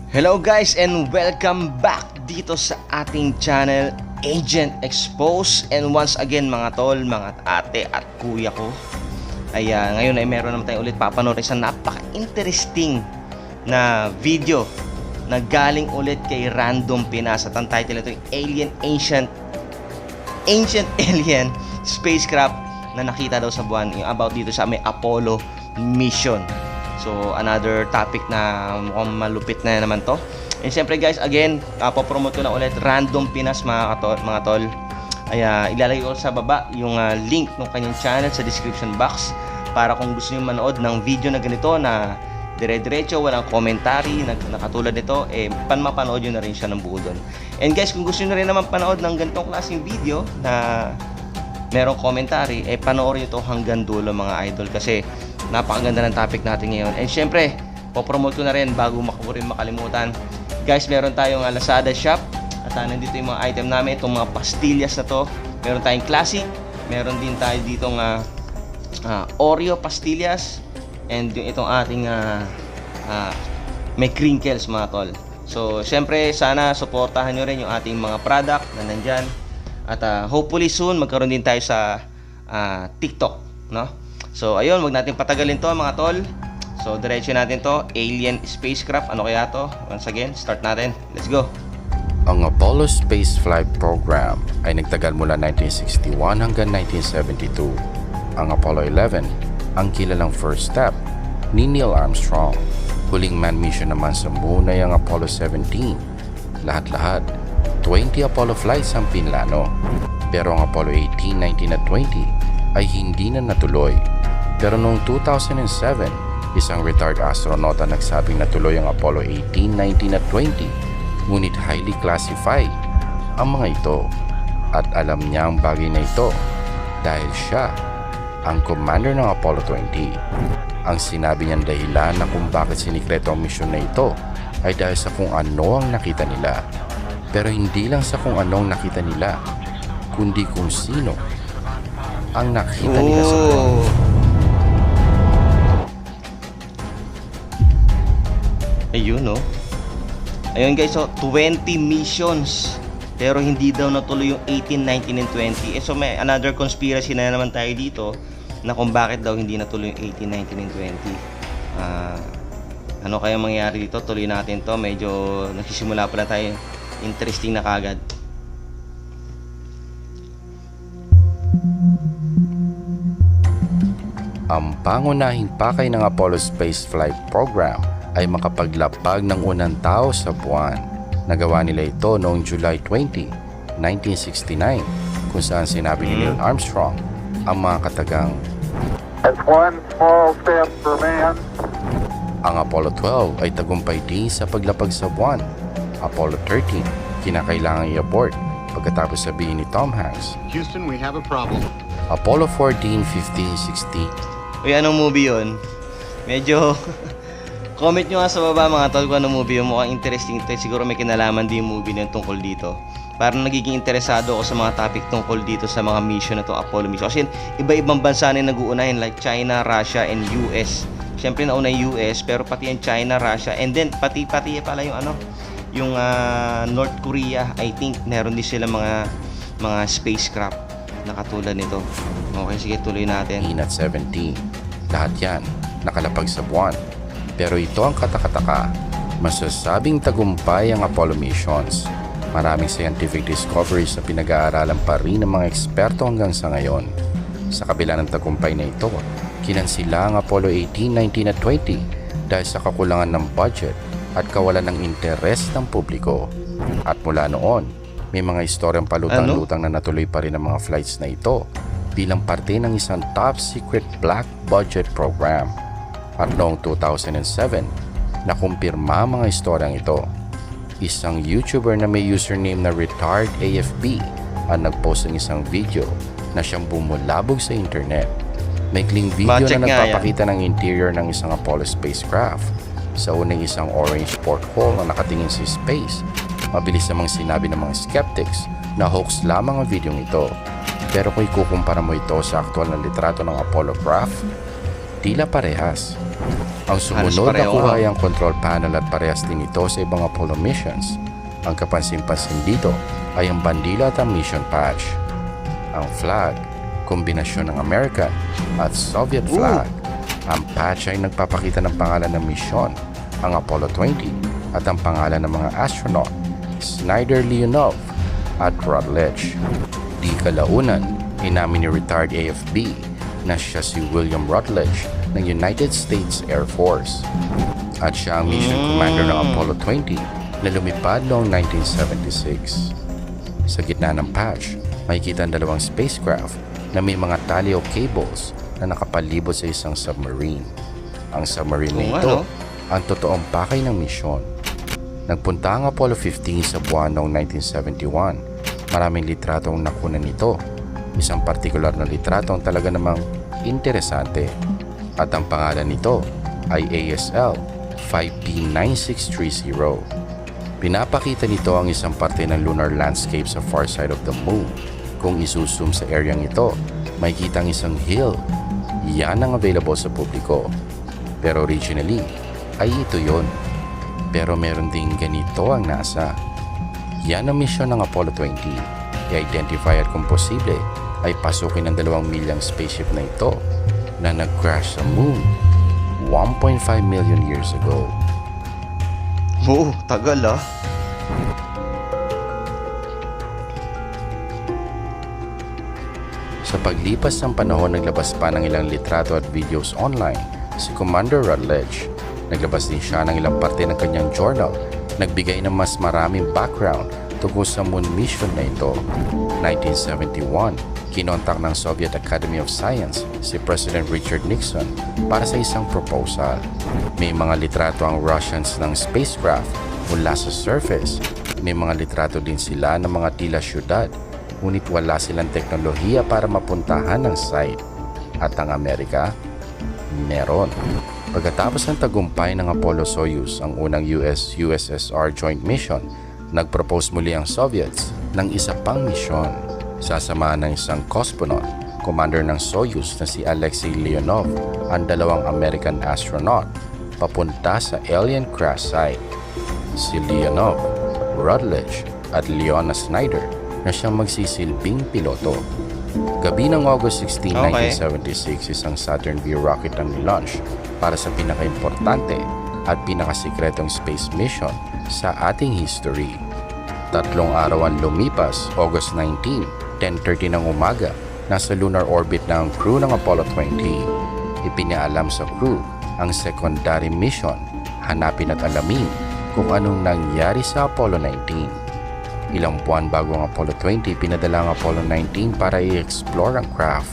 Hello guys and welcome back dito sa ating channel Agent Expose. And once again mga tol, mga ate at kuya ko, ay ngayon ay meron naman tayo ulit papanoorin sa napaka-interesting na video na galing ulit kay Random Pinas. At ang title nito ay Ancient Alien Spacecraft na nakita daw sa buwan, yung about dito sa may Apollo mission. So another topic na mukhang malupit na naman to. And syempre guys, again, popromote ko na ulit Random Pinas mga tol. Ay ilalagay ko sa baba yung link ng kanyang channel sa description box para kung gusto niyo manood ng video na ganito na dire-diretso, walang commentary na katulad nito, mapanood nyo na rin siya ng buo doon. And guys, kung gusto nyo rin naman panood ng ganitong klaseng video na merong commentary, panoorin nyo to hanggang dulo mga idol, kasi napakaganda ng topic natin ngayon. And syempre, popromote ko na rin bago ko rin makalimutan. Guys, meron tayong Lazada shop at nandito yung mga item namin, itong mga pastillas na to. Meron tayong classic, meron din tayo ditong Oreo pastillas, and yung itong ating may crinkles mga tol. So syempre, sana suportahan nyo rin yung ating mga product na nandyan. At hopefully soon magkaroon din tayo sa TikTok, no? So ayun, wag natin patagalin to mga tol. So diretso natin to, alien spacecraft. Ano kaya to? Once again, start natin. Let's go. Ang Apollo Spaceflight Program ay nagtagal mula 1961 hanggang 1972. Ang Apollo 11, ang kilalang first step ni Neil Armstrong. Huling manned mission naman sa moon ay ang Apollo 17. Lahat-lahat, 20 Apollo flights ang pinlano. Pero ang Apollo 18, 19 at 20 ay hindi na natuloy. Pero noong 2007, isang retired astronaut ang nagsabing natuloy ang Apollo 18, 19 at 20. Ngunit highly classified ang mga ito. At alam niya ang bagay na ito dahil siya ang commander ng Apollo 20. Ang sinabi niyang dahilan na kung bakit sinikreto ang misyon na ito ay dahil sa kung ano ang nakita nila. Pero hindi lang sa kung ano ang nakita nila, kundi kung sino ang nakita nila sa buwan. Ayun, no? Ayun guys, so 20 missions pero hindi daw natuloy yung 18, 19 and 20. So may another conspiracy na naman tayo dito na kung bakit daw hindi natuloy yung 18, 19 and 20. Ano kaya mangyayari dito? Tuloy natin to. Medyo nagsisimula pa na tayo. Interesting na kagad. Ang pangunahing pakay ng Apollo Spaceflight Program ay makapaglapag ng unang tao sa buwan. Nagawa nila ito noong July 20, 1969, kung saan sinabi ni Neil Armstrong ang mga katagang It's one small step for man. Ang Apollo 12 ay tagumpay din sa paglapag sa buwan. Apollo 13, kinakailangang i-abort pagkatapos sabihin ni Tom Hanks. Houston, we have a problem. Apollo 14, 15, 16. Uy, anong movie yun? Medyo comment nyo nga sa baba mga tol kung anong movie yun. Mukhang interesting ito. Siguro may kinalaman din yung movie na tungkol dito. Parang nagiging interesado ako sa mga topic tungkol dito sa mga mission na to, Apollo mission. Kasi iba-ibang bansa na nag-uunahin like China, Russia, and US. Siyempre nauna yung US, pero pati yung China, Russia, and then pati pala yung North Korea. I think meron din sila mga spacecraft na katulad nito. Okay, sige, tuloy natin. 18 at 17. Lahat yan nakalapag sa buwan. Pero ito ang katakataka. Masasabing tagumpay ang Apollo missions. Maraming scientific discoveries na pinag-aaralan pa rin ng mga eksperto hanggang sa ngayon. Sa kabila ng tagumpay na ito, kinansila ang Apollo 18, 19 at 20 dahil sa kakulangan ng budget at kawalan ng interes ng publiko. At mula noon, may mga istoryang palutang-lutang na natuloy pa rin ang mga flights na ito bilang parte ng isang top secret black budget program. At noong 2007, nakumpirma ang mga istoryang ito. Isang YouTuber na may username na RetardAFB ang nagpost ng isang video na siyang bumulabog sa internet. Maikling video Check na nga nagpapakita ng interior ng isang Apollo spacecraft. Sa unang isang orange porthole na nakatingin sa space. Mabilis namang sinabi ng mga skeptics na hoax lamang ang video ito. Pero kung ikukumpara mo ito sa aktual na litrato ng Apollo craft, tila parehas. Ang sumunod na pareho, kuha ah. ay ang control panel at parehas din ito sa ibang Apollo missions. Ang kapansin-pansin dito ay ang bandila at ang mission patch. Ang flag, kombinasyon ng American at Soviet flag. Ang patch ay nagpapakita ng pangalan ng misyon, ang Apollo 20, at ang pangalan ng mga astronaut, Snyder, Leonov at Rutledge. Di kalaunan, inamin ni retired AFB na siya si William Rutledge ng United States Air Force. At siya ang mission commander ng Apollo 20 na lumipad noong 1976. Sa gitna ng patch, makikita ang dalawang spacecraft na may mga tali o cables na nakapalibot sa isang submarine. Ang submarine na ito ang totoong pakay ng misyon. Nagpunta ang Apollo 15 sa buwan noong 1971. Maraming litratong nakunan nito. Isang partikular na litratong talaga namang interesante. At ang pangalan nito ay ASL 5P9630. Pinapakita nito ang isang parte ng lunar landscape sa far side of the moon. Kung isusum sa areang ito, makikita ang isang hill. Yan ang available sa publiko. Pero originally, ay ito yon. Pero meron ding ganito ang NASA. Yan ang misyon ng Apollo 20. I-identify at kung posible, ay pasukin ng 2 milyang spaceship na ito na nag-crash sa moon 1.5 million years ago. Oo, tagal ah. Sa paglipas ng panahon, naglabas pa ng ilang litrato at videos online si Commander Rutledge. Naglabas din siya ng ilang parte ng kanyang journal, nagbigay ng mas maraming background tungkol sa moon mission na ito. 1971, kinontak ng Soviet Academy of Science si President Richard Nixon para sa isang proposal. May mga litrato ang Russians ng spacecraft mula sa surface. May mga litrato din sila ng mga tila syudad, ngunit wala silang teknolohiya para mapuntahan ang site. At ang Amerika, meron. Pagkatapos ng tagumpay ng Apollo-Soyuz, ang unang US-USSR joint mission, nag-propose muli ang Soviets ng isa pang misyon. Sasamahan ng isang cosmonaut, commander ng Soyuz na si Alexei Leonov, ang 2 American astronaut, papunta sa alien crash site. Si Leonov, Rutledge at Leona Snyder na siyang magsisilbing piloto. Gabi ng August 16, 1976, isang Saturn V rocket ang nilaunch para sa pinaka-importante at pinakasikretong space mission sa ating history. 3 araw ang lumipas, August 19, 10:30 ng umaga, nasa lunar orbit na ang crew ng Apollo 20. Ipinaalam sa crew ang secondary mission, hanapin at alamin kung anong nangyari sa Apollo 19. Ilang buwan bago ang Apollo 20, pinadala ang Apollo 19 para i-explore ang craft.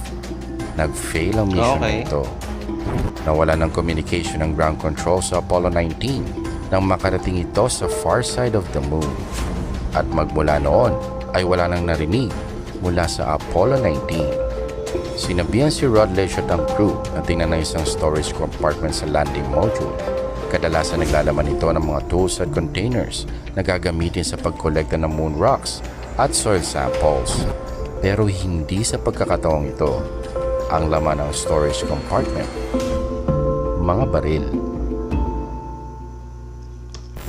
Nag-fail ang mission na ito. Nawala ng communication ng ground control sa Apollo 19 nang makarating ito sa far side of the moon. At magmula noon ay wala nang narinig mula sa Apollo 19. Sinabihan si Rutledge at ang crew na tingnan ng isang storage compartment sa landing module. Kadalasan naglalaman ito ng mga tools at containers na gagamitin sa pagkolekta ng moon rocks at soil samples. Pero hindi sa pagkakataong ito. Ang laman ng storage compartment, mga baril.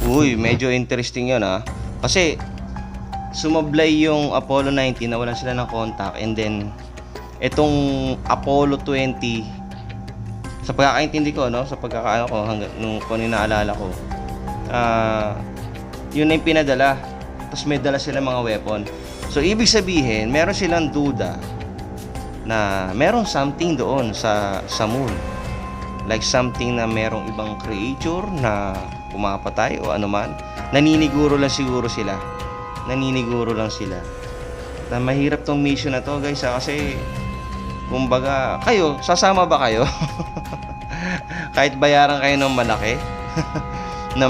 Uy, medyo interesting yun ah. Kasi sumablay yung Apollo 19 na wala sila ng contact, and then itong Apollo 20, sa pagkakaintindi ko, no, sa pagkakaano ko hanggang nung kung naalala ko, yun na yung pinadala, tapos may dala sila mga weapon. So ibig sabihin meron silang duda na meron something doon sa moon, like something na merong ibang creature na pumapatay o ano man. Naniniguro lang sila na mahirap tong mission na to, guys, kasi kumbaga, kayo, sasama ba kayo? Kahit bayaran kayo ng malaki na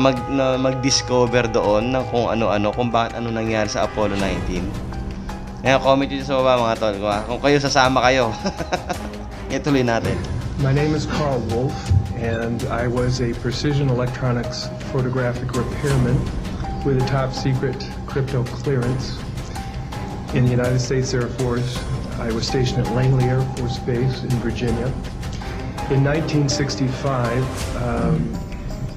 mag-discover doon ng kung ano-ano, kung bakit ano nangyari sa Apollo 19. Ngayon, comment nyo sa baba, mga tol, kung kayo sasama kayo. Ituloy natin. My name is Carl Wolf, and I was a precision electronics photographic repairman with a top secret crypto clearance in the United States Air Force. I was stationed at Langley Air Force Base in Virginia. In 1965,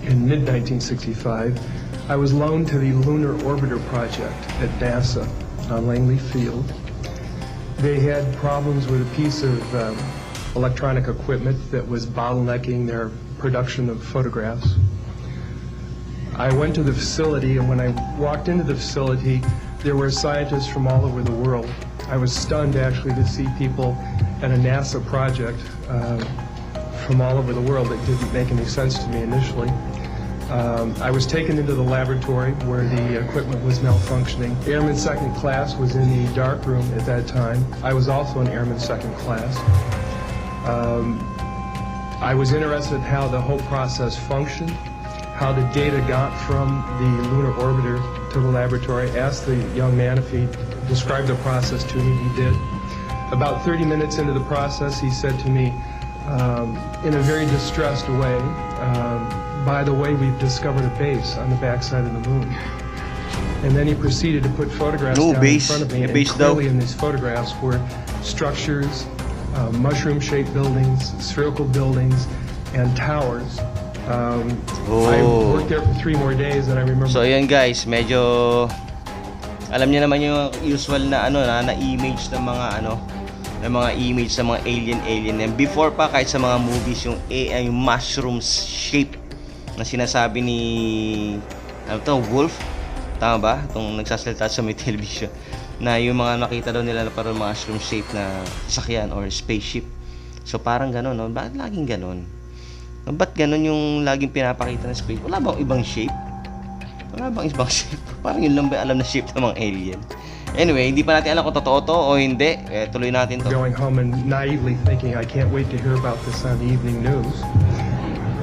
in mid-1965, I was loaned to the Lunar Orbiter project at NASA on Langley Field. They had problems with a piece of electronic equipment that was bottlenecking their production of photographs. I went to the facility, and when I walked into the facility, there were scientists from all over the world. I was stunned, actually, to see people at a NASA project from all over the world. It didn't make any sense to me initially. I was taken into the laboratory where the equipment was malfunctioning. Airman second class was in the dark room at that time. I was also an airman second class. I was interested in how the whole process functioned, how the data got from the lunar orbiter to the laboratory. Asked the young man if he described the process to me. He did. About 30 minutes into the process, he said to me, in a very distressed way, by the way, we've discovered a base on the backside of the moon. And then he proceeded to put photographs down in front of me, and clearly in these photographs were structures, mushroom-shaped buildings, spherical buildings, and towers. I worked there for 3 more days, and I remember. So ayan guys, medyo alam niyo naman yung usual na na image ng mga image sa mga alien. And before pa, kahit sa mga movies, yung mushroom shape na sinasabi ni Wolf, tama ba? Itong nagsasalita sa may television, na yung mga nakita daw nila na parang mushroom shape na sasakyan or spaceship. So parang gano'n, no? Bakit laging gano'n? Ba't gano'n yung laging pinapakita ng space? Wala bang ibang shape? Wala bang ibang shape? Parang yun lang ba alam na shape ng mga alien? Anyway, hindi pa natin alam kung totoo to o hindi. Tuloy natin to. Going home and naively thinking, I can't wait to hear about this on the evening news.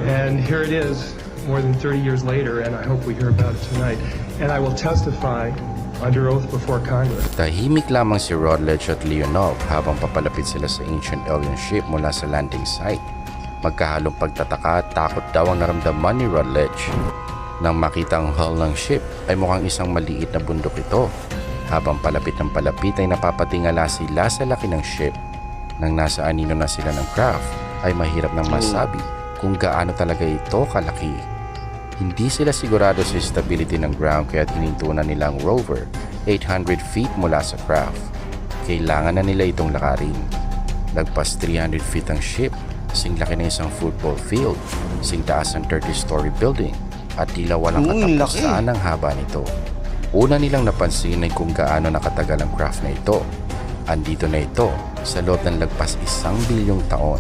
And here it is, more than 30 years later, and I hope we hear about it tonight. And I will testify under oath before Congress. Tahimik lamang si Rutledge at Leonov habang papalapit sila sa ancient alien ship mula sa landing site. Magkahalong pagtataka at takot daw ang naramdaman ni Rutledge. Nang makita ang hull ng ship ay mukhang isang maliit na bundok ito. Habang palapit ng palapit ay napapatingala sila sa laki ng ship. Nang nasa anino na sila ng craft ay mahirap nang masabi kung gaano talaga ito kalaki. Hindi sila sigurado sa stability ng ground kaya hinintunan nila ang rover 800 feet mula sa craft. Kailangan na nila itong lakarin. Lagpas 300 feet ang ship, sing laki na isang football field, sing taas ang 30-story building, at tila walang katapusan ang haba nito. Una nilang napansin ay kung gaano nakatagal ang craft na ito. Andito na ito sa loob ng lagpas 1 bilyong taon,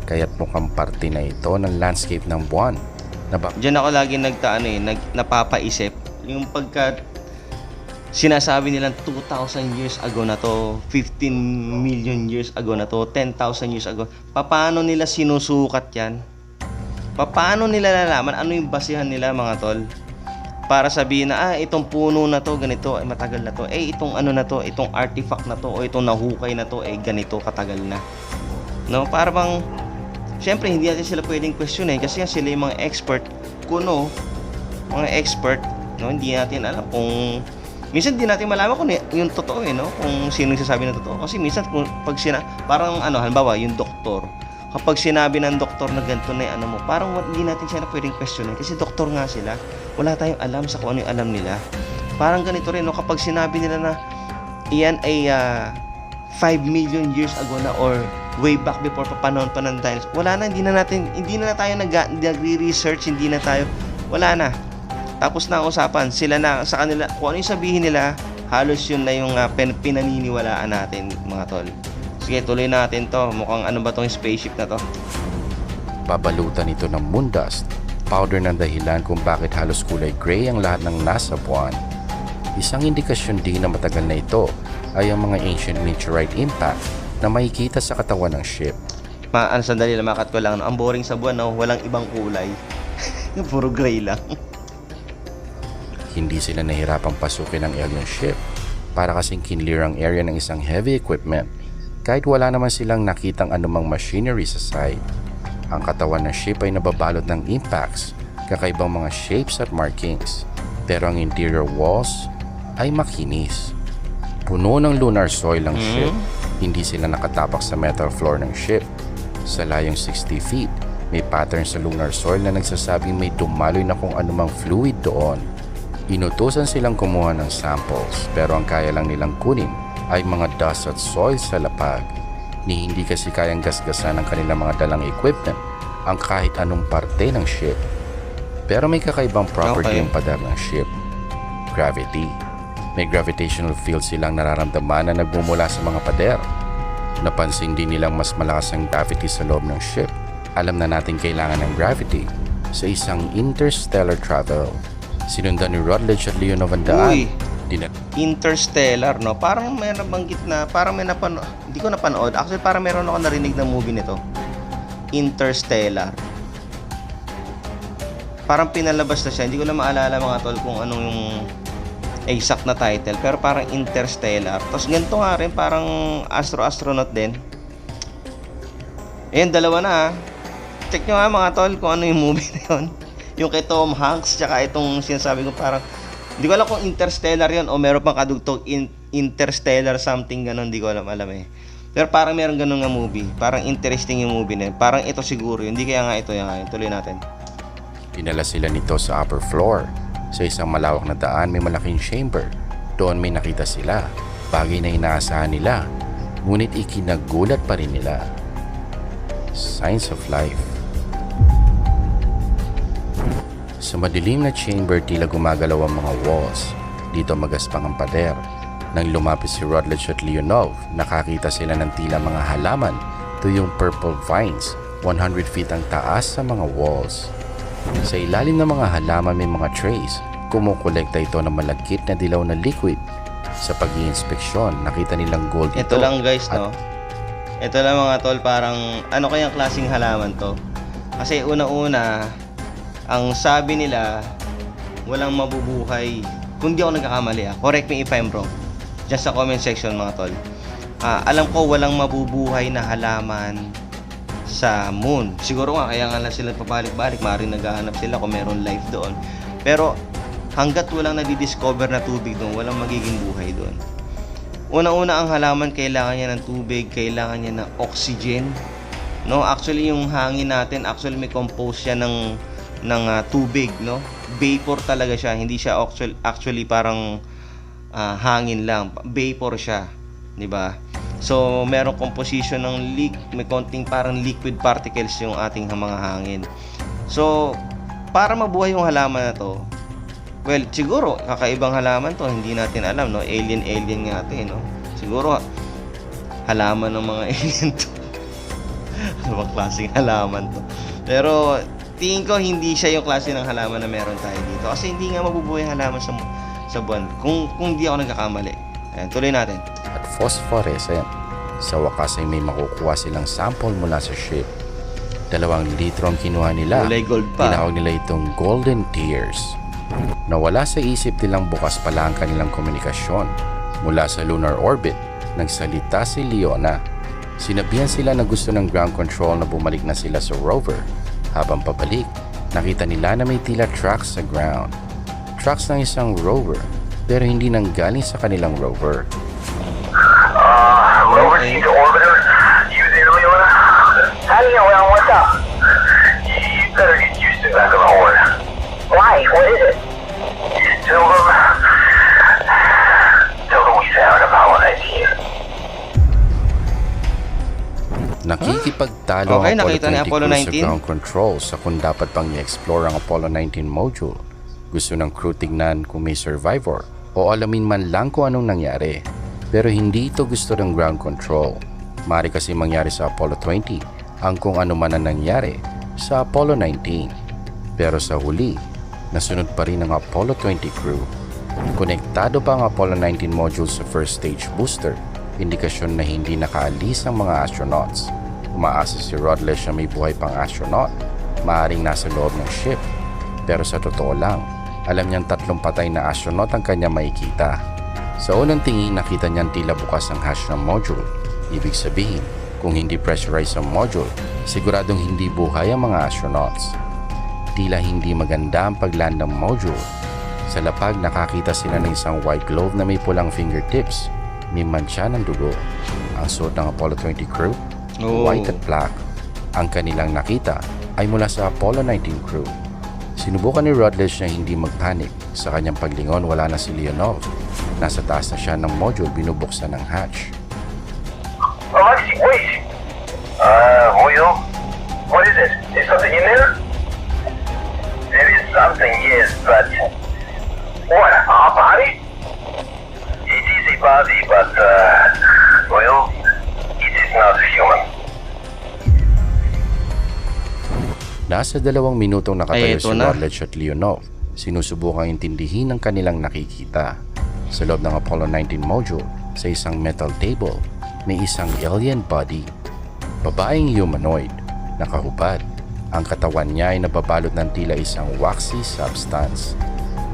kaya't mukhang parte na ito ng landscape ng buwan. Diyan ako lagi napapaisip yung pagka sinasabi nilang 2,000 years ago na to, 15 million years ago na to, 10,000 years ago. Paano nila sinusukat yan? Paano nila nalaman? Ano yung basihan nila, mga tol? Para sabihin na, itong puno na to, ganito, ay matagal na to. Itong ano na to, itong artifact na to, o itong nahukay na to, ganito, katagal na. No? Para bang, syempre, hindi natin sila pwedeng question kasi sila yung mga expert. Kuno, mga expert, no? Hindi natin alam kung, minsan hindi natin malaman kung yung totoo, no? Kung sino nagsasabi ng totoo. Kasi minsan, pag parang halimbawa, yung doktor, kapag sinabi ng doktor na ganito na yung mo, parang hindi natin siya na pwedeng questionin kasi doktor nga sila. Wala tayong alam sa kung ano yung alam nila. Parang ganito rin, no? Kapag sinabi nila na iyan ay 5 million years ago na or way back before panahon pa ng dinosaurs, wala na, hindi na tayo nagre-research, hindi na tayo, wala na. Tapos na ang usapan, sila na, sa kanila, kung ano yung sabihin nila, halos yun na yung pinaniniwalaan natin, mga tol. Sige, tuloy natin to. Mukhang ano ba tong spaceship na to? Babalutan ito ng moondust, powder ng dahilan kung bakit halos kulay gray ang lahat ng nasa buwan. Isang indikasyon din na matagal na ito ay ang mga ancient meteorite impact na makikita sa katawan ng ship. Sandali lang, makat ko lang. Ang boring sa buwan, no? Walang ibang kulay. Puro gray lang. Hindi sila nahirapang pasukin ang alien ship para kasing kinlear ang area ng isang heavy equipment kahit wala naman silang nakitang anumang machinery sa site. Ang katawan ng ship ay nababalot ng impacts, kakaibang mga shapes at markings, pero ang interior walls ay makinis. Puno ng lunar soil ang ship, hindi sila nakatapak sa metal floor ng ship. Sa layong 60 feet, may pattern sa lunar soil na nagsasabing may dumaloy na kung anumang fluid doon. Inutusan silang kumuha ng samples pero ang kaya lang nilang kunin ay mga dust at soil sa lapag. Ni hindi kasi kayang gasgasan ng kanilang mga dalang equipment ang kahit anong parte ng ship. Pero may kakaibang property yung pader ng ship. Gravity. May gravitational field silang nararamdaman na nagmumula sa mga pader. Napansin din nilang mas malakas ang gravity sa loob ng ship. Alam na natin kailangan ng gravity sa isang interstellar travel. Sinundan ni Rutledge at Leonov ang daan. Interstellar, no? Parang may nabanggit na, parang may napanood, hindi ko napanood. Actually, parang meron ako narinig na movie nito. Interstellar. Parang pinalabas na siya. Hindi ko lang maalala mga tol kung anong yung exact na title, pero parang Interstellar. Tapos ganito nga rin, parang astronaut din. Ayun, dalawa na ha. Check nyo nga mga tol kung ano yung movie na yun. Yung kay Tom Hanks, tsaka itong sinasabi ko parang, hindi ko alam kung Interstellar yun o meron pang kadugtog Interstellar something ganon, hindi ko alam eh. Pero parang meron ganun nga movie. Parang interesting yung movie na yun. Parang ito siguro yun. Hindi kaya nga ito yan. Tuloy natin. Dinala sila nito sa upper floor. Sa isang malawak na daan may malaking chamber. Doon may nakita sila. Bagay na inaasahan nila. Ngunit ikinagulat pa rin nila. Signs of life. Sa madilim na chamber tila gumagalaw ang mga walls. Dito magaspang ang pader. Nang lumapit si Rutledge at Leonov, nakakita sila ng tila mga halaman tuyong purple vines 100 feet ang taas sa mga walls. Sa ilalim ng mga halaman may mga trays. Kumukolekta ito ng malagkit na dilaw na liquid. Sa pag-iinspeksyon, nakita nilang gold ito. Ito lang guys, no? Ito lang mga tol, parang ano kayang klaseng halaman to? Kasi una-una, ang sabi nila, walang mabubuhay. Kung di ako nagkakamali, correct me if I'm wrong. Diyan sa comment section mga tol. Alam ko walang mabubuhay na halaman sa moon. Siguro nga kaya nga lang sila pabalik-balik, maaaring naghahanap sila kung meron life doon. Pero hanggat walang nadidiscover na tubig doon, walang magiging buhay doon. Una-una ang halaman kailangan niya ng tubig, kailangan niya ng oxygen. No, actually yung hangin natin, actually may compose siya ng tubig, no? Vapor talaga siya, hindi siya actually parang hangin lang, vapor siya, 'di ba? So, merong composition ng may konting parang liquid particles yung ating mga hangin. So, para mabuhay yung halaman na to, well, siguro kakaibang halaman to, hindi natin alam, no? Alien nga to, no? Siguro halaman ng mga alien to. Ano bang klaseng halaman to? Pero tingin ko hindi siya yung klase ng halaman na meron tayo dito. Kasi hindi nga mabubuhay halaman sa buwan. Kung hindi ako nagkakamali. Ayan, tuloy natin. At phosphorescent. Sa wakas ay may makukuha silang sample mula sa ship. 2 litro ang kinuha nila. Kulay gold pa. Tinawag nila itong golden tears. Nawala sa isip nilang bukas pala ang kanilang komunikasyon. Mula sa lunar orbit, nagsalita si Leona. Sinabihan sila na gusto ng ground control na bumalik na sila sa rover. Habang pabalik, nakita nila na may tila tracks sa ground. Tracks ng isang rover, pero hindi nanggaling sa kanilang rover. Rover to orbiter. You there, Leona? Howdy, well, what's up? You better get used to that horn. Why? What is it? Tell them we found Apollo 19. Nakikipagtalo Okay, ang nakita ni Apollo 20 Apollo crew sa 19. ground control sa kung dapat pang i-explore ang Apollo 19 module. Gusto ng crew tignan kung may survivor o alamin man lang kung anong nangyari. Pero hindi ito gusto ng ground control. Mari kasi mangyari sa Apollo 20 ang kung ano man ang nangyari sa Apollo 19. Pero sa huli, nasunod pa rin ang Apollo 20 crew. Konektado pa ang Apollo 19 module sa first stage booster, indikasyon na hindi nakaalis ang mga astronauts. Umaasa si Rutledge na may buhay pang astronaut, maaaring nasa loob ng ship. Pero sa totoo lang, alam niyang 3 patay na astronaut ang kanya makikita. Sa unang tingin, nakita niyang tila bukas ang hatch ng module. Ibig sabihin, kung hindi pressurized ang module, siguradong hindi buhay ang mga astronauts. Tila hindi maganda ang pagland ng module. Sa lapag, nakakita sila ng isang white glove na may pulang fingertips. May mantsa ng dugo. Ang suot ng Apollo 20 crew, white at black. Ang kanilang nakita ay mula sa Apollo 19 crew. Sinubukan ni Rutledge na hindi magpanik. Sa kanyang paglingon, wala na si Leonov. Nasa taas na siya ng module, binubuksan ng hatch. Alexi, wait! Will? What is it? Is something in there? There is something, yes, but... What, a body? It is a body, but, well, it is not human. Nasa 2 minutong nakatayo Ay, ito si na. Rutledge at Leonov. Sinusubukang intindihin ang kanilang nakikita. Sa loob ng Apollo 19 module, sa isang metal table, may isang alien body. Babaeng humanoid, nakahubad. Ang katawan niya ay nababalot ng tila isang waxy substance.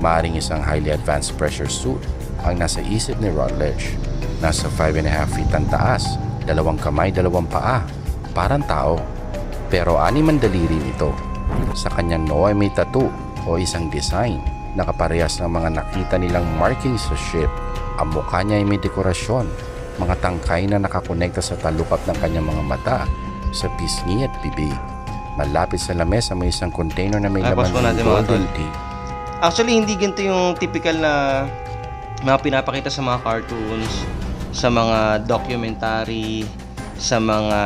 Maaring isang highly advanced pressure suit ang nasa isip ni Rutledge. Nasa 5.5 feet ang taas, 2 kamay, 2 paa, parang tao. Pero 6 ang daliri nito. Sa kanyang noo ay may tattoo o isang design na kaparehas ng mga nakita nilang markings sa ship. Ang mukha niya ay may dekorasyon, mga tangkay na nakakonekta sa talukap ng kanyang mga mata, sa pisngi at bibig. Malapit sa lamesa may isang container na may Ay, laman pause mo ng natin, mga golden tol. tea. Actually, hindi ganito yung typical na mga pinapakita sa mga cartoons, sa mga documentary, sa mga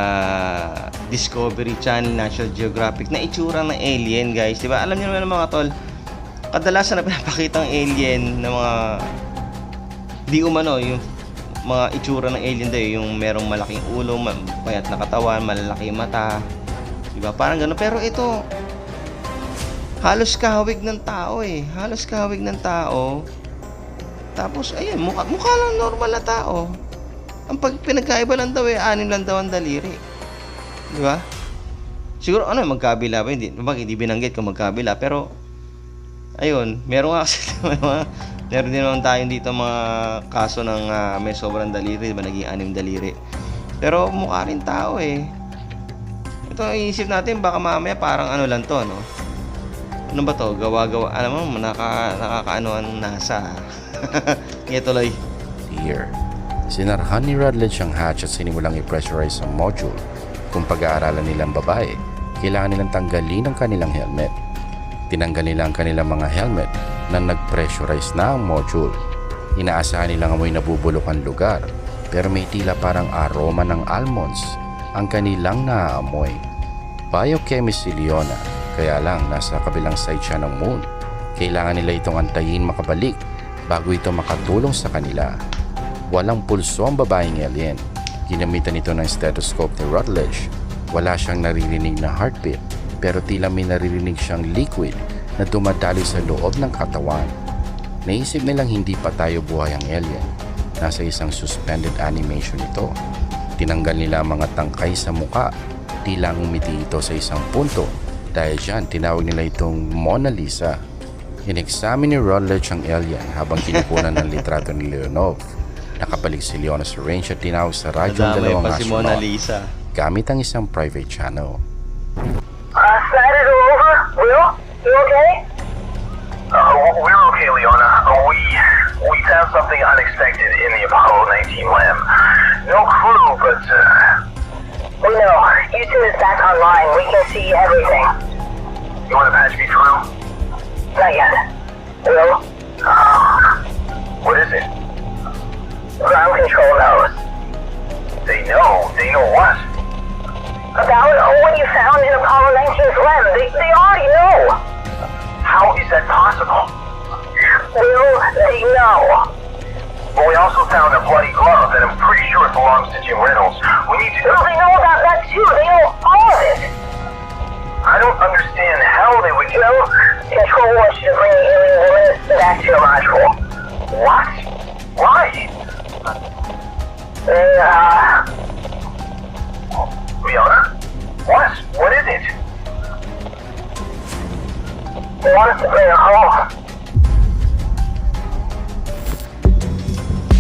Discovery Channel, National Geographic na itsura ng alien, guys. Diba? Alam niyo naman mga tol, kadalasan na pinapakita ng alien na mga di umano, yung mga itsura ng alien daw, yung merong malaking ulo, payat na katawan, malalaki mata. Diba? Parang gano'n. Pero ito, halos kahawig ng tao eh. Halos kahawig ng tao. Tapos, ayun, mukha lang normal na tao. Ang pinagkaiba lang daw 6 lang daw ang daliri. Di ba? Siguro, magkabila ba? Hindi binanggit kung magkabila. Pero, ayun, meron nga kasi, meron din naman tayo dito mga kaso ng may sobrang daliri. Diba? Naging 6 daliri. Pero, mukha rin tao eh. Ito, iisip natin, baka mamaya parang lang to, no? Ano ba to? Gawa-gawa. Alam mo, nakakaano ang NASA. Ngayon tuloy. Here. Sinarahan ni Rutledge ang hatch at sinimulang i-pressurize ang module. Kung pag-aaralan nilang babae, kailangan nilang tanggalin ang kanilang helmet. Tinanggal nila ang kanilang mga helmet na nag-pressurize na ang module. Inaasahan nilang amoy nabubulok ang lugar, pero may tila parang aroma ng almonds ang kanilang naaamoy. Biochemist si Leona, kaya lang nasa kabilang side siya ng moon. Kailangan nila itong antayin makabalik bago ito makatulong sa kanila. Walang pulso ang babaeng alien. Ginamitan ito ng stethoscope ni Rutledge. Wala siyang naririnig na heartbeat, pero tila may naririnig siyang liquid na dumadaloy sa loob ng katawan. Naisip nilang hindi pa tayo buhay ang alien. Nasa isang suspended animation ito. Tinanggal nila ang mga tangkay sa muka. Tila umiti ito sa isang punto. Dahil dyan, tinawag nila itong Mona Lisa. In-examine ni Rutledge ang alien habang kinukunan ng litrato ni Leonov. Nakabalik si Leona sa range at tinawag sa radyo ang Nadamay 2 pa si Mona astronaut Lisa. gamit ang isang private channel. Slider over? Will? You okay? We're okay, Leona. We found something unexpected in the Apollo 19 lab. No clue, but, We know. Houston is back online. We can see everything. you wanna patch me through? Not yet. Will? What is it? Ground control knows. They know? They know what? About what you found in Apollo 19's lab. They already know. How is that possible? Will, they know. But we also found a bloody glove, and I'm pretty sure it belongs to Jim Reynolds. We need to... Will, they know about that too. They know all of it. I don't understand how they would... Will, Control wants you to bring the alien woman back to your module. What? Why? They, Leona? What? What is it? they want us to bring her home.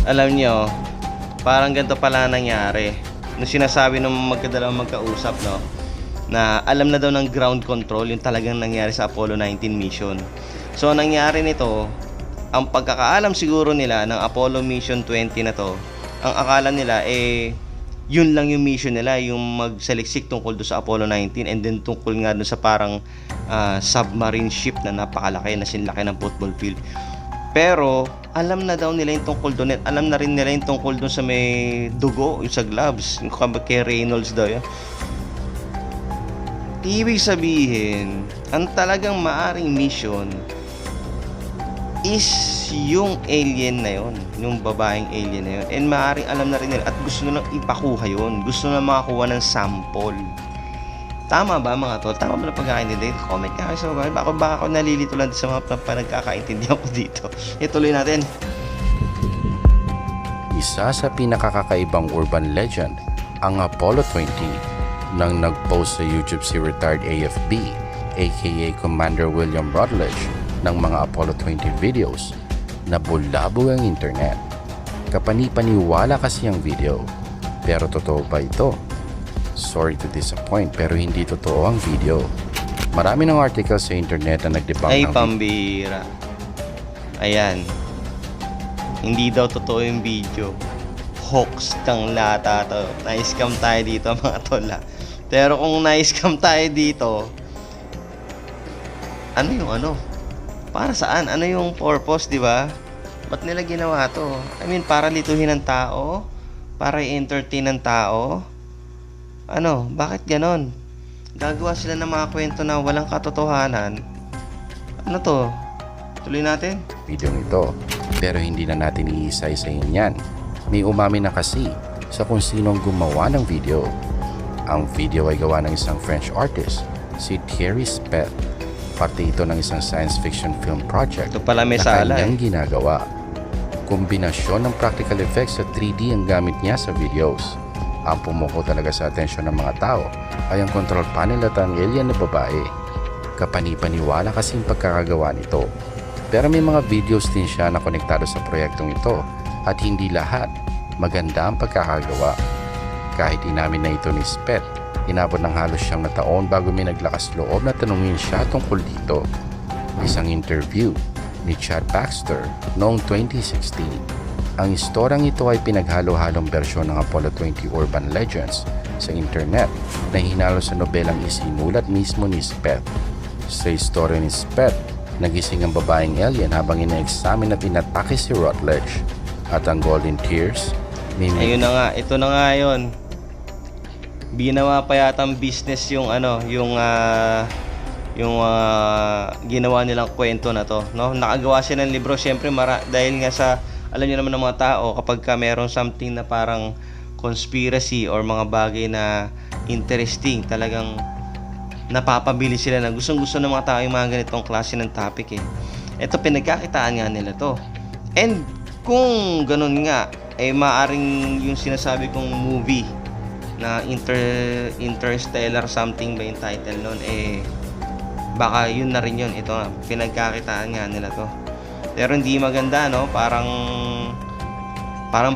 Alam nyo, parang ganito pala nangyari. Nung sinasabi ng magkadalawang magkausap, no, na alam na daw ng ground control yung talagang nangyari sa Apollo 19 mission. So, ang nangyari nito, ang pagkakaalam siguro nila ng Apollo Mission 20 na to, ang akala nila yun lang yung mission nila, yung magsaliksik tungkol doon sa Apollo 19 and then tungkol nga doon sa parang submarine ship na napakalaki na sinlaki ng football field. Pero alam na daw nila yung tungkol doon at alam na rin nila yung tungkol doon sa may dugo, yung sa gloves, yung kay Reynolds daw yun. Ibig sabihin, ang talagang maaring mission is yung alien na yon, yung babaeng alien na yon. And maaring alam na rin nila at gusto nilang ipakuha yon, gusto na makakuha ng sample. Tama ba mga tol? Tama ba na pagkakaintindi? Comment nga kayo sa baba. Baka ako nalilito lang sa mga panagkakaintindihan ko dito. Ituloy natin. Isa sa pinakakakaibang urban legend, ang Apollo 20, nang nag-post sa YouTube si retired AFB, aka Commander William Rutledge, ng mga Apollo 20 videos, nabulabog ang internet. Kapani-paniwala kasi ang video. Pero totoo ba ito? Sorry to disappoint, pero hindi totoo ang video. Marami ng article sa internet na nag-debunk Ay, ng pambira. Ayan. Hindi daw totoo yung video. Hoax kang lata to. Na-scam tayo dito mga tol ha. Pero kung na-scam tayo dito, ano yung ano? Para saan? Ano yung purpose, di ba? Ba't nila ginawa to? I mean, para lituhin ng tao? Para i-entertain ng tao? Ano? Bakit ganon? Gagawa sila ng mga kwento na walang katotohanan. Ano to? Tuloy natin? video nito. Pero hindi na natin iisa-isahin yan. May umamin na kasi sa kung sinong gumawa ng video. Ang video ay gawa ng isang French artist, si Thierry Spet. Parte ito ng isang science fiction film project Ito pala may na sala kanyang ginagawa. Kombinasyon ng practical effects sa 3D ang gamit niya sa videos. Ang pumuko talaga sa atensyon ng mga tao ay ang control panel at ang alien na babae. Kapani-paniwala kasing pagkakagawa nito. Pero may mga videos din siya na konektado sa proyektong ito at hindi lahat maganda ang pagkakagawa. Kahit inamin na ito ni Spet, inabot ng halos 9 na taon bago may naglakas loob na tanungin siya tungkol dito. Isang interview ni Chad Baxter noong 2016. Ang istoryang ito ay pinaghalo-halong bersyon ng Apollo 20 urban legends sa internet na hinalo sa nobelang isinulat mismo ni Spet. Sa istorya ni Spet, nagising ang babaeng alien habang ina-examine at inatake si Rutledge. At ang Golden Tears, Ayun na nga, ito na nga yun. Ginawa pa yata ang business yung ano, yung ginawa nilang kwento na to, no? Nakagawa siya ng libro, syempre dahil nga sa alam niyo naman ng mga tao kapag ka meron something na parang conspiracy or mga bagay na interesting, talagang napapabili sila na gustong-gusto ng mga tao yung mga ganitong klase ng topic eh. Ito pinagkakitaan nga nila to. And kung ganun nga, eh maaring yung sinasabi kong movie na Interstellar something ba yung title nun, eh baka yun na rin yun. Ito nga, pinagkakitaan nga nila to. Pero hindi maganda, no? Parang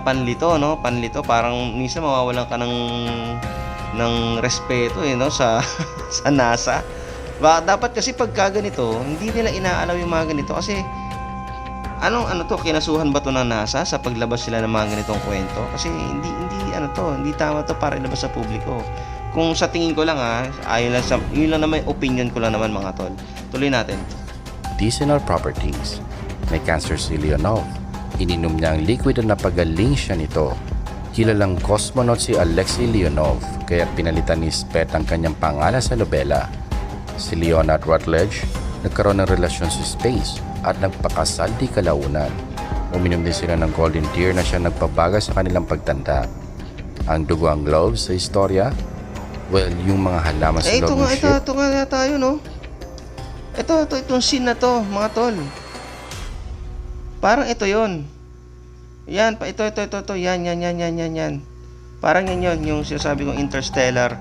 panlito, no? Panlito, parang minsan mawawalan ka ng respeto eh, no? Sa NASA. Dapat kasi pagka ganito, hindi nila inaalaw yung mga ganito kasi ano to, kinasuhan ba to ng NASA sa paglabas sila ng mga ganitong kwento? Kasi hindi tama to para ilabas sa publiko. Kung sa tingin ko lang yun lang naman opinion ko lang naman mga tol. Tuloy natin. medicinal properties. May cancer si Leonov. Ininom niya ang liquid na napagaling siya nito. Kilalang cosmonaut si Alexei Leonov, kaya pinalitan ni Spet ang kanyang pangalan sa nobela. Si Leonard Rutledge nagkaroon ng relasyon sa space at nagpakasal di kalaunan. Uminom din sila ng Golden Tear na siya nagpabaga sa kanilang pagtanda. Ang dugo ang gloves sa istorya? Well, yung mga halaman sa loob ng ship. Ito nga tayo, no? Itong scene na to, mga tol. Parang ito yon. Yan, ito. Yan. Parang yan yung sinasabi kong Interstellar.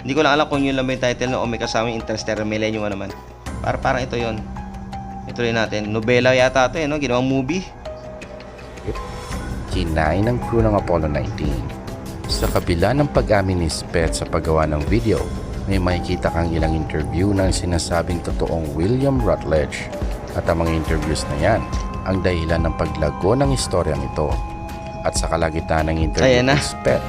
Hindi ko lang alam kung yun lang may title o may kasama yung Interstellar Millennium naman. Parang ito yon. Ituloy natin. Nobela yata ito, no? Ginawang movie. Kinain ng crew ng Apollo 19. Sa kabila ng pag-amin ni Spet sa paggawa ng video, may makikita kang ilang interview ng sinasabing totoong William Rutledge. At ang mga interviews na yan, ang dahilan ng paglago ng istoryang ito. At sa kalagitnaan ng interview ni Spet,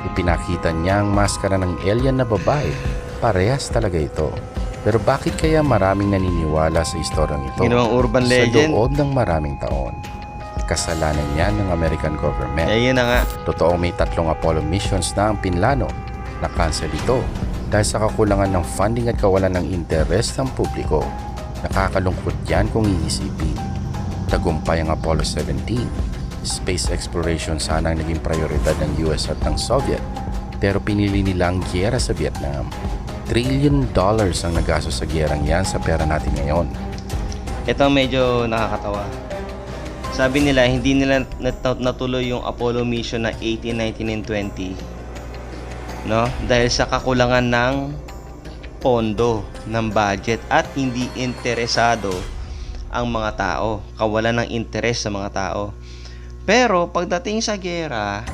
Ipinakita niya ang maskara ng alien na babae. Parehas talaga ito. Pero bakit kaya maraming naniniwala sa istoryang ito? Ginawang urban legend. Sa loob ng maraming taon. Kasalanan niya ng American government. Yun na nga. Totoong may 3 Apollo missions na ang pinlano. Na-cancel ito dahil sa kakulangan ng funding at kawalan ng interes ng publiko. Nakakalungkot yan kung iisipin. Tagumpay ang Apollo 17. Space exploration sana ang naging prioridad ng US at ng Soviet. Pero pinili nila ang giyera sa Vietnam. $1 trillion ang nagastos sa giyerang yan sa pera natin ngayon. Ito medyo nakakatawa. Sabi nila, hindi nila natuloy yung Apollo mission na 18, 19, and 20. No? Dahil sa kakulangan ng pondo, ng budget, at hindi interesado ang mga tao. Kawalan ng interes sa mga tao. Pero pagdating sa giyera,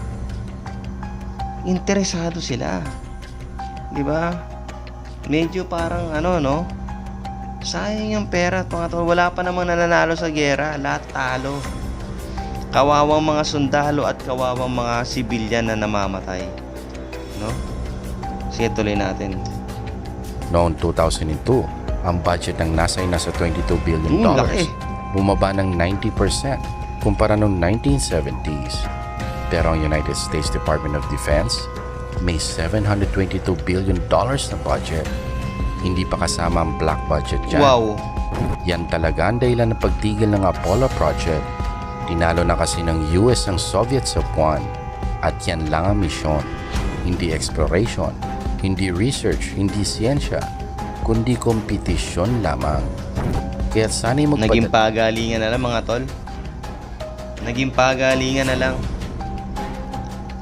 interesado sila. 'Di ba? Medyo parang no? Sayang yung pera at mga tao. Wala pa namang nananalo sa giyera, lahat talo. Kawawang mga sundalo at kawawang mga sibilyan na namamatay. No? Sige, tuloy natin. Noong 2002, ang budget ng NASA ay nasa $22 billion. Laki. Bumaba ng 90% kumpara noong 1970s. Pero ang United States Department of Defense may $722 billion na budget. Hindi pa kasama ang black budget dyan. Wow. Yan talaga ang dahilan ng pagtigil ng Apollo project. Tinalo na kasi ng US ang Soviet sa buwan. At yan lang ang misyon. Hindi exploration, hindi research, hindi siyensya, kundi kompetisyon lamang. Kaya sana'y Naging pagalingan na lang mga tol. Naging pagalingan na lang.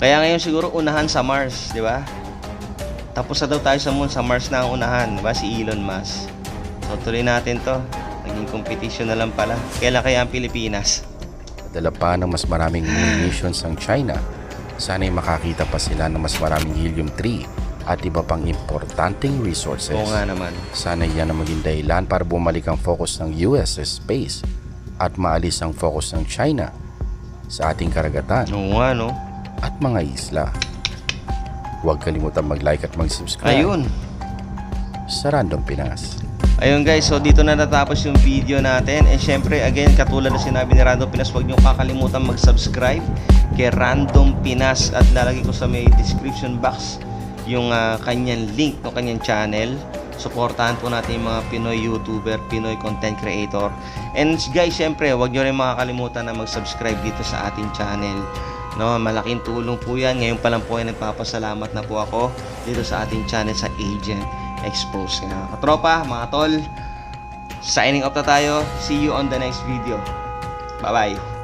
Kaya ngayon siguro unahan sa Mars, di ba? Tapos na daw tayo sa Moon, sa Mars na ang unahan, di ba? Si Elon Musk. So tuloy natin to. Naging competition na lang pala. Kailan kaya ang Pilipinas? Dala pa ng mas maraming moon missions ang China. Sana'y makakita pa sila ng mas maraming helium-3 at iba pang importanteng resources. Oo nga naman. Sana yan ang maging dahilan para bumalik ang focus ng US sa space at maalis ang focus ng China sa ating karagatan Oo nga, no? at mga isla. Huwag kalimutan mag-like at mag-subscribe Ayun. sa Random Pinas. Ayun guys, so dito na natapos yung video natin. And syempre, again, katulad na sinabi ni Random Pinas, huwag nyo kakalimutan mag-subscribe kay Random Pinas. At lalagay ko sa may description box yung kanyang link, no, kanyang channel. Suportahan po natin yung mga Pinoy YouTuber, Pinoy content creator. And guys, syempre, huwag nyo rin makakalimutan na mag-subscribe dito sa ating channel. No, malaking tulong po yan. Ngayon pa lang po ay nagpapasalamat na po ako dito sa ating channel sa Agent Expose. Kaya katropa, mga tol, signing off na tayo. See you on the next video. Bye-bye.